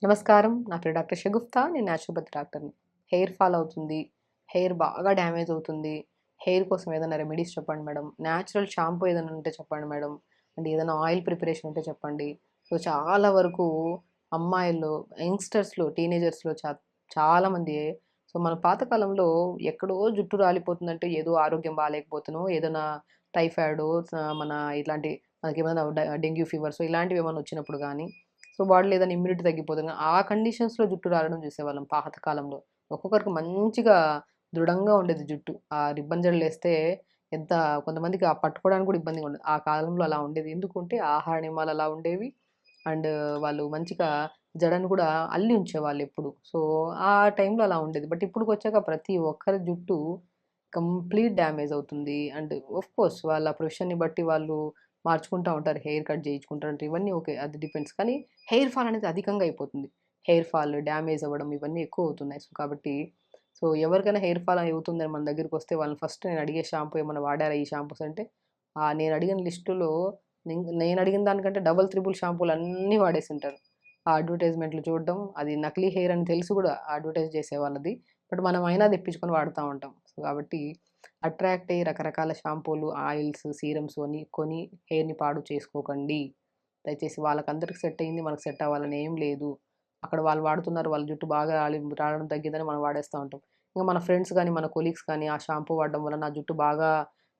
నమస్కారం. నా పేరు డాక్టర్ షగుఫ్తా. నేను న్యాచురోపతి డాక్టర్‌ని. హెయిర్ ఫాల్ అవుతుంది. హెయిర్ బాగా డ్యామేజ్ అవుతుంది. హెయిర్ కోసం ఏదైనా రెమెడీస్ చెప్పండి మేడం. న్యాచురల్ షాంపూ ఏదైనా ఉంటే చెప్పండి మేడం. అంటే ఏదైనా ఆయిల్ ప్రిపరేషన్ ఉంటే చెప్పండి. సో, చాలా వరకు అమ్మాయిల్లో, యంగ్‌స్టర్స్‌లో, టీనేజర్స్‌లో చాలామంది మన పాత కాలంలో ఎక్కడో జుట్టు రాలిపోతుందంటే ఏదో ఆరోగ్యం బాలేకపోతేనో, ఏదైనా టైఫాయిడో మన ఇట్లాంటి మనకేమైనా డెంగ్యూ ఫీవర్సో ఇలాంటివేమన్నా వచ్చినప్పుడు గానీ బాడీలో ఏదైనా ఇమ్యూనిటీ తగ్గిపోతుంది. ఆ కండిషన్స్‌లో జుట్టు రాలడం చూసేవాళ్ళం పాత కాలంలో. ఒక్కొక్కరికి మంచిగా దృఢంగా ఉండేది జుట్టు. ఆ రిబ్బన్ జడలేస్తే ఎంత కొంతమందికి పట్టుకోవడానికి కూడా ఇబ్బందిగా ఉండేది. ఆ కాలంలో అలా ఉండేది. ఎందుకంటే ఆహార నియమాలు అలా ఉండేవి. అండ్ వాళ్ళు మంచిగా జడను కూడా అల్లి ఉంచేవాళ్ళెప్పుడు. సో, ఆ టైంలో అలా ఉండేది. బట్ ఇప్పుడుకొచ్చాక ప్రతి ఒక్కరి జుట్టు కంప్లీట్ డ్యామేజ్ అవుతుంది. అండ్ ఆఫ్ కోర్స్ వాళ్ళ ప్రొఫెషన్‌ని బట్టి వాళ్ళు మార్చుకుంటా ఉంటారు. హెయిర్ కట్ చేయించుకుంటారంటే ఇవన్నీ ఓకే. అది డిపెండ్స్. కానీ హెయిర్ ఫాల్ అనేది అధికంగా అయిపోతుంది. హెయిర్ ఫాల్, డ్యామేజ్ అవ్వడం ఇవన్నీ ఎక్కువవుతున్నాయి. ఎవరికైనా హెయిర్ ఫాల్ అవుతుందని మన దగ్గరికొస్తే వాళ్ళని ఫస్ట్ నేను అడిగే షాంపూ ఏమన్నా వాడారా ఈ షాంపూస్ అంటే, నేను అడిగిన లిస్టులో నేను అడిగిన దానికంటే డబుల్, త్రిబుల్ షాంపూలన్నీ వాడేసుంటారు. ఆ అడ్వర్‌టైజ్‌మెంట్‌లు చూడడం, అది నకిలీ హెయిర్ అని తెలిసి కూడా అడ్వర్‌టైజ్ చేసేవాళ్ళది. బట్ మనం అయినా తెప్పించుకొని వాడుతా ఉంటాం. కాబట్టి అట్రాక్ట్ అయ్యి రకరకాల షాంపూలు, ఆయిల్స్, సీరమ్స్ అని కొని హెయిర్‌ని పాడు చేసుకోకండి. దయచేసి వాళ్ళకందరికి సెట్ అయింది మనకు సెట్ అవ్వాలని ఏం లేదు. అక్కడ వాళ్ళు వాడుతున్నారు. వాళ్ళ జుట్టు బాగా రాలడం తగ్గిద్దని మనం వాడేస్తా ఉంటాం. ఇంక మన ఫ్రెండ్స్ గాని, మన కొలీగ్స్ కానీ ఆ షాంపూ వాడడం వల్ల నా జుట్టు బాగా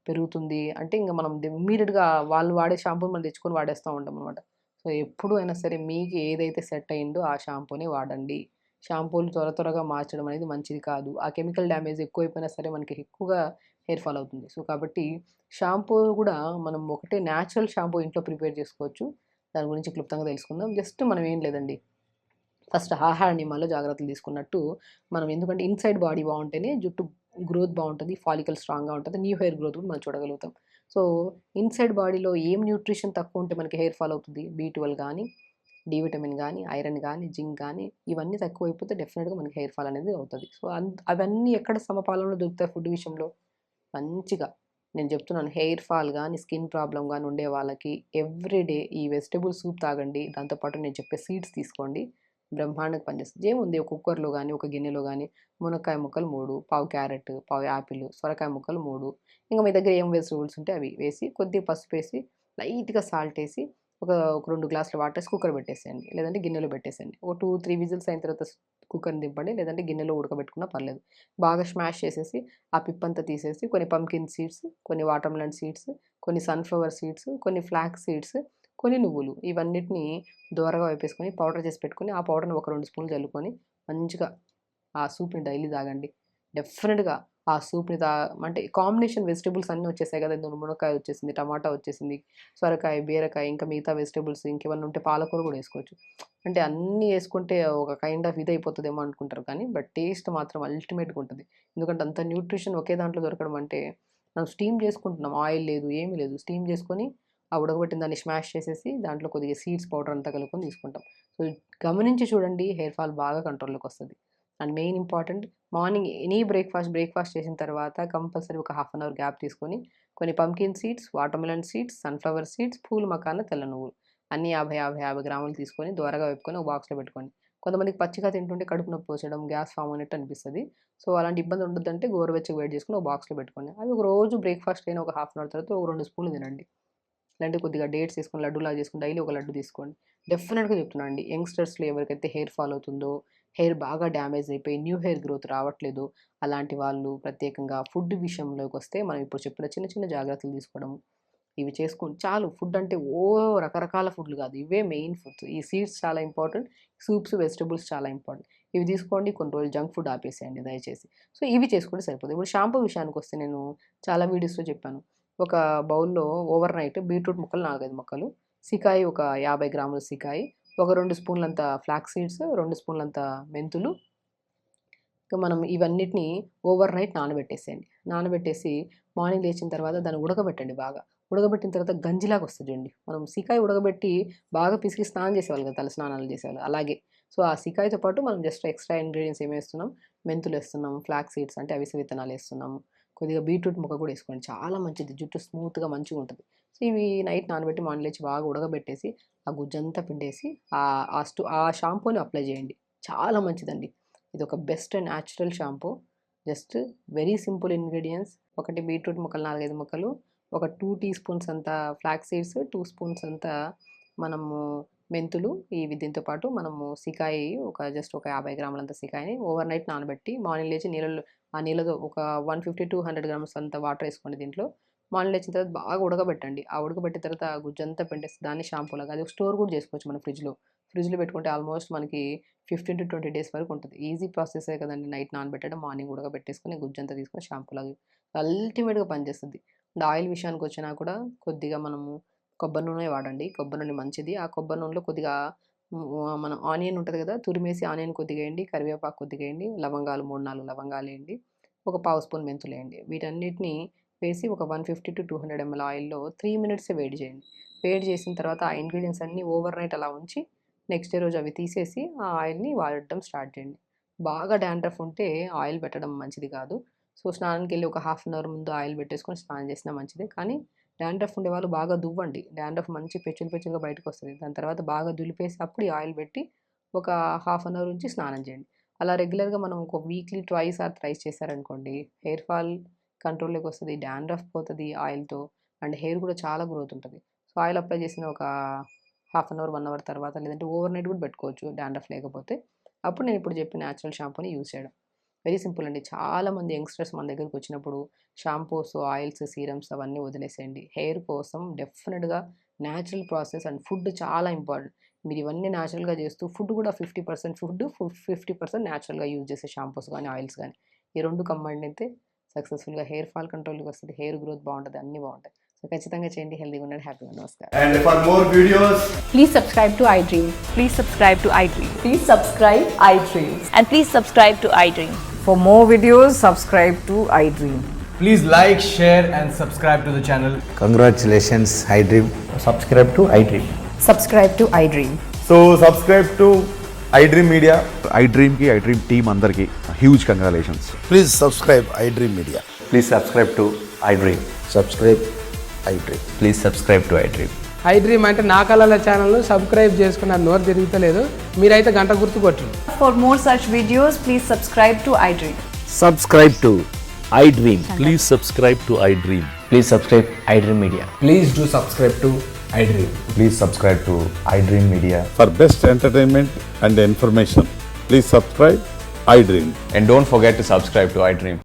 పెరుగుతుంది అంటే ఇంక మనం ఇమ్మీడియేట్‌గా వాళ్ళు వాడే షాంపూని మనం తెచ్చుకొని వాడేస్తా ఉంటామనమాట. సో, ఎప్పుడు అయినా సరే మీకు ఏదైతే సెట్ అయిందో ఆ షాంపూనే వాడండి. షాంపూలు త్వరగా మార్చడం అనేది మంచిది కాదు. ఆ కెమికల్ డ్యామేజ్ ఎక్కువైపోయినా సరే మనకి ఎక్కువగా హెయిర్ ఫాల్ అవుతుంది. సో, కాబట్టి షాంపూ గూడా మనం ఒకటే నేచురల్ షాంపూ ఇంట్లో ప్రిపేర్ చేసుకోవచ్చు. దాని గురించి క్లుప్తంగా తెలుసుకుందాం. జస్ట్ మనం ఏం లేదండి. ఫస్ట్ ఆహార నియమాల్లో జాగ్రత్తలు తీసుకున్నట్టు మనం ఎందుకంటే ఇన్‌సైడ్ బాడీ బావుంటేనే జుట్టు గ్రోత్ బావుంటది. ఫాలికల్ స్ట్రాంగ్‌గా ఉంటది. న్యూ హెయిర్ గ్రోత్ కూడా మనం చూడగలుగుతాం. సో, ఇన్‌సైడ్ బాడీలో ఏం న్యూట్రిషన్ తక్కువుంటే మనకి హెయిర్ ఫాల్ అవుతది. బి12 గాని, డి విటమిన్ గాని, ఐరన్ గాని, జింక్ గాని ఇవన్నీ తక్కువైపోతే డెఫినిట్‌గా మనకి హెయిర్ ఫాల్ అనేది అవుతది. సో, అవన్నీ ఎక్కడ సమపాలంలో దొరుకుతాయి ఫుడ్ విషయంలో? మంచిగా నేను చెప్తున్నాను హెయిర్ ఫాల్ గాని, స్కిన్ ప్రాబ్లమ్ గాని ఉండే వాళ్ళకి ఎవ్రీ డే ఈ వెజిటబుల్ సూప్ తాగండి. దాంతో పాటు నేను చెప్పే సీడ్స్ తీసుకోండి. బ్రహ్మాండంగా పనిచేస్తది. ఏముంది ఒక కుక్కర్‌లో గాని, ఒక గిన్నెలో గాని మునక్కాయ ముక్కలు 3, పావు క్యారెట్, పావు యాపిల్, సొరకాయ ముక్కలు 3 ఇంక మీ దగ్గర ఏం వెజిటబుల్స్ ఉంటే అవి వేసి, కొద్దిగా పసుపేసి, లైట్‌గా సాల్ట్ ఏసి, ఒక 2 గ్లాసుల వాటరేసి కుక్కర్ పెట్టేసేయండి. లేదంటే గిన్నెలో పెట్టేసేయండి. ఒక 2, 3 విజిల్స్ అయిన తర్వాత కుక్కర్‌ని దింపండి. లేదంటే గిన్నెలో ఉడకబెట్టుకున్నా పర్లేదు. బాగా స్మాష్ చేసేసి ఆ పిప్పంతా తీసేసి కొన్ని పంకిన్ సీడ్స్, కొన్ని వాటర్‌మెలన్ సీడ్స్, కొన్ని సన్‌ఫ్లవర్ సీడ్స్, కొన్ని ఫ్లాక్స్ సీడ్స్, కొన్ని నువ్వులు ఇవన్నిటిని దోరగా వేపేసుకొని పౌడర్ చేసి పెట్టుకొని, ఆ పౌడర్‌ని ఒక 2 స్పూన్లు జల్లుకొని మంచిగా ఆ సూప్‌ని డైలీ తాగండి. డెఫినిట్‌గా ఆ సూప్‌ని అంటే కాంబినేషన్ వెజిటబుల్స్ అన్నీ వచ్చేసాయి కదా! ఇందులో మునక్కాయ వచ్చేసింది, టమాటా వచ్చేసింది, సొరకాయ, బీరకాయ ఇంకా మిగతా వెజిటబుల్స్ ఇంకేమన్నా ఉంటే పాలకూర కూడా ఏసుకోవచ్చు. అంటే అన్నీ యేసుకుంటే ఒక కైండ్ ఆఫ్ ఇదయిపోతదేమో అనుకుంటారు కానీ, బట్ టేస్ట్ మాత్రం అల్టిమేట్‌గా ఉంటది. ఎందుకంటే అంత న్యూట్రిషన్ ఒకే దాంట్లో దొరకడం అంటే, మనం స్టీమ్ చేసుకుంటున్నాం. ఆయిల్ లేదు, ఏమి లేదు. స్టీమ్ చేసుకొని, ఆ ఉడకబెట్టిన దాన్ని స్మాష్ చేసేసి, దాంట్లో కొద్దిగా సీడ్స్ పౌడర్ అంతా కలుపుకొని తీసుకుంటాం. సో, గమనించి చూడండి హెయిర్ ఫాల్ బాగా కంట్రోల్‌లోకొస్తది. And main important morning any breakfast చేసిన తర్వాత కంపల్సరీ ఒక హాఫ్ అన్ అవర్ గ్యాప్ తీసుకొని, కొన్ని pumpkin seeds, watermelon seeds, sunflower seeds, pool makhana, తెల్ల నువ్వులు అన్నీ 50 గ్రాములు తీసుకొని దోరగా వేపుకొని ఒక బాక్స్‌లో పెట్టుకోండి. కొంతమందికి పచ్చిగా తింటుంటే కడుపు నొప్పి వచ్చేయడం, గ్యాస్ ఫార్మ్ అయినట్టు అనిపిస్తది. సో, అలాంటి ఇబ్బంది ఉండొద్దంటే గోరువెచ్చగా వేడి చేసుకొని ఒక బాక్స్‌లో పెట్టుకోండి. అది ఒక రోజు బ్రేక్‌ఫాస్ట్ అయిన ఒక హాఫ్ అన్ అవర్ తర్వాత ఒక 2 స్పూన్లు తినండి. లేదంటే కొద్దిగా డేట్స్ ఏసుకొని లడ్డూలాగా చేసుకొని డైలీ ఒక లడ్డు తీసుకోండి. డెఫినిట్‌గా చెప్తున్నానండి. యంగ్‌స్టర్స్‌లో ఎవరికైతే హెయిర్ ఫాల్ అవుతుందో, హెయిర్ బాగా డ్యామేజ్ అయిపోయి న్యూ హెయిర్ గ్రోత్ రావట్లేదు. అలాంటి వాళ్ళు ప్రత్యేకంగా ఫుడ్ విషయంలోకొస్తే మనం ఇప్పుడు చెప్పిన చిన్న చిన్న జాగ్రత్తలు తీసుకోవడం, ఇవి చేసుకొని చాలు. ఫుడ్ అంటే రకరకాల ఫుడ్‌లు కాదు. ఇవే మెయిన్ ఫుడ్స్. ఈ సీడ్స్ చాలా ఇంపార్టెంట్. సూప్స్, వెజిటబుల్స్ చాలా ఇంపార్టెంట్. ఇవి తీసుకోండి. కొన్ని రోజులు జంక్ ఫుడ్ ఆపేసేయండి దయచేసి. సో, ఇవి చేసుకుంటే సరిపోతుంది. ఇప్పుడు షాంపూ విషయానికొస్తే నేను చాలా వీడియోస్‌లో చెప్పాను. ఒక బౌల్‌లో ఓవర్ నైట్ బీట్రూట్ ముక్కలు 4, 5 ముక్కలు, సికాయి ఒక 50 గ్రాముల సికాయి, ఒక 2 స్పూన్లంత ఫ్లాక్స్ సీడ్స్, 2 స్పూన్లంత మెంతులు, ఇక మనం ఇవన్నిటిని ఓవర్ నైట్ నానబెట్టేసేయండి. నానబెట్టేసి మార్నింగ్ లేచిన తర్వాత దాన్ని ఉడకబెట్టండి బాగా. ఉడకబెట్టిన తర్వాత గంజిలాగా వస్తది చూడండి. మనం సికాయి ఉడకబెట్టి బాగా పిసికి స్నానం చేసేవాళ్ళు కదా! తల స్నానాలు చేసేవాళ్ళు. అలాగే. సో, ఆ సికాయితో పాటు మనం జస్ట్ ఎక్స్‌ట్రా ఇంగ్రీడియెంట్స్ ఏమేస్తున్నాం, మెంతులేస్తున్నాం, ఫ్లాక్స్ సీడ్స్ అంటే అవిసె విత్తనాలేస్తున్నాము. కొద్దిగా బీట్రూట్ ముక్క కూడా ఏసుకోండి. చాలా మంచిది. జుట్టు స్మూత్‌గా మంచిగుంటది. సో ఇవి నైట్ నానబెట్టి మార్నింగ్ లేచి బాగా ఉడకబెట్టేసి ఆ గుజ్జంతా పిండేసి ఆ షాంపూని అప్లై చేయండి. చాలా మంచిదండి. ఇది ఒక best natural shampoo. Just very simple ingredients. ఒకటి బీట్రూట్ ముక్కలు 4, 5 ముక్కలు, ఒక 2 టీ స్పూన్స్ అంత ఫ్లాక్స్ సీడ్స్, 2 స్పూన్స్ అంత మనము మెంతులు, దీంతో పాటు మనము సికాయి జస్ట్ ఒక 50 గ్రాములంత సికాయిని ఓవర్ నైట్ నానబెట్టి మార్నింగ్ లేచి ఆ నీళ్ళతో ఒక 150-200 గ్రామ్స్ అంత వాటర్ వేసుకోండి దీంట్లో. మార్నింగ్ లేచిన తర్వాత బాగా ఉడకబెట్టండి. ఆ ఉడకబెట్టిన తర్వాత ఆ గుజ్జంతా పిండేసి దాన్ని షాంపూలాగా అది స్టోర్ కూడా చేసుకోవచ్చు మన ఫ్రిడ్జ్‌లో పెట్టుకుంటే ఆల్మోస్ట్ మనకి 15-20 డేస్ వరకు ఉంటుంది. ఈజీ ప్రాసెసే కదండీ. నైట్ నానబెట్టడం, మార్నింగ్ ఉడకబెట్టేసుకొని గుజ్జంతా తీసుకొని షాంపూలాగా అల్టిమేట్‌గా పనిచేస్తుంది. అండ్ ఆయిల్ విషయానికొచ్చినా కూడా కొద్దిగా మనము కొబ్బరి నూనె వాడండి. కొబ్బరి నూనె మంచిది. ఆ కొబ్బరి నూనెలో కొద్దిగా మన ఆనియన్ ఉంటది కదా! తురిమేసి ఆనియన్ కొద్దిగా ఎయండి. కరివేపాకు కొద్దిగా ఎయండి. లవంగాలు 3, 4 లవంగాలేయండి. ఒక పావు స్పూన్ మెంతులేయండి. వీటన్నిటిని వేసి ఒక 150-200 ml ఆయిల్‌లో 3 మినిట్సే వేడి చేయండి. వేడి చేసిన తర్వాత ఆ ఇంగ్రీడియెంట్స్ అన్నీ ఓవర్ నైట్ అలా ఉంచి నెక్స్ట్ డే రోజు అవి తీసేసి ఆ ఆయిల్‌ని వాడటం స్టార్ట్ చేయండి. బాగా డాండ్రఫ్ ఉంటే ఆయిల్ పెట్టడం మంచిది కాదు. సో, స్నానానికెళ్ళి ఒక హాఫ్ అన్ అవర్ ముందు ఆయిల్ పెట్టేసుకొని స్నానం చేసినా మంచిదే. కానీ డాండ్రఫ్ ఉండేవాళ్ళు బాగా దువ్వండి. డాండ్రఫ్ మంచి పెచ్చులు పెచ్చులుగా బయటకొస్తది. దాని తర్వాత బాగా దులిపేసి అప్పుడు ఈ ఆయిల్ పెట్టి ఒక హాఫ్ అన్ అవర్ ఉంచి స్నానం చేయండి. అలా రెగ్యులర్‌గా మనం ఒక వీక్లీ ట్వైస్ ఆర్ థ్రైస్ చేశారనుకోండి, హెయిర్ ఫాల్ కంట్రోల్‌లోకి వస్తది. డాండ్రఫ్ పోతది ఆయిల్‌తో. అండ్ హెయిర్ కూడా చాలా గ్రోత్ ఉంటది. సో, ఆయిల్ అప్లై చేసిన ఒక హాఫ్ అన్ అవర్, 1 అవర్ తర్వాత లేదంటే ఓవర్ నైట్ కూడా పెట్టుకోవచ్చు డాండ్రఫ్ లేకపోతే. అప్పుడు నేను ఇప్పుడు చెప్పిన న్యాచురల్ షాంపూని యూజ్ చేయడం. వెరీ సింపుల్ అండి. చాలామంది యంగ్‌స్టర్స్ మన దగ్గరకొచ్చినప్పుడు షాంపూస్, ఆయిల్స్, సీరమ్స్ అవన్నీ వదిలేసేయండి. హెయిర్ కోసం డెఫినిట్‌గా న్యాచురల్ ప్రాసెస్ అండ్ ఫుడ్ చాలా ఇంపార్టెంట్. మీరు ఇవన్నీ న్యాచురల్‌గా చేస్తూ ఫుడ్ కూడా 50% ఫుడ్, 50% న్యాచురల్‌గా యూజ్ చేసే షాంపూస్ గానీ, ఆయిల్స్ గానీ. ఈ 2 కంబైన్డ్ అయితే సక్సెస్‌ఫుల్‌గా హెయిర్ ఫాల్ కంట్రోల్‌లోకి వస్తది. హెయిర్ గ్రోత్ బావుంటది. అన్నీ బావుంటాయి. సో, ఖచ్చితంగా చేయండి. హెల్తీగా ఉండండి. హ్యాపీగా ఉండండి. నమస్కారం. And for more videos, Please subscribe to iDream. Please subscribe to iDream. Please subscribe iDream. And please subscribe to iDream. For more videos, subscribe to iDream. please like, share and subscribe to the channel. Congratulations, iDream. subscribe to iDream. Subscribe to iDream. So subscribe to iDream Media. iDream की iDream team अंदर की huge congratulations. Please subscribe iDream Media. Please subscribe to iDream. Subscribe iDream. Please subscribe to iDream. iDream అంటే నా కళల channel subscribe చేసుకున్న నోరు తిరుగుతలేదు. మీరైతే గంట గుర్తు కొట్టండి. For more such videos, please subscribe to iDream. Subscribe to iDream. Please subscribe to iDream. Please subscribe iDream Media. Please do subscribe to iDream. Please subscribe to iDream Media. For best entertainment and information, please subscribe iDream. And don't forget to subscribe to iDream.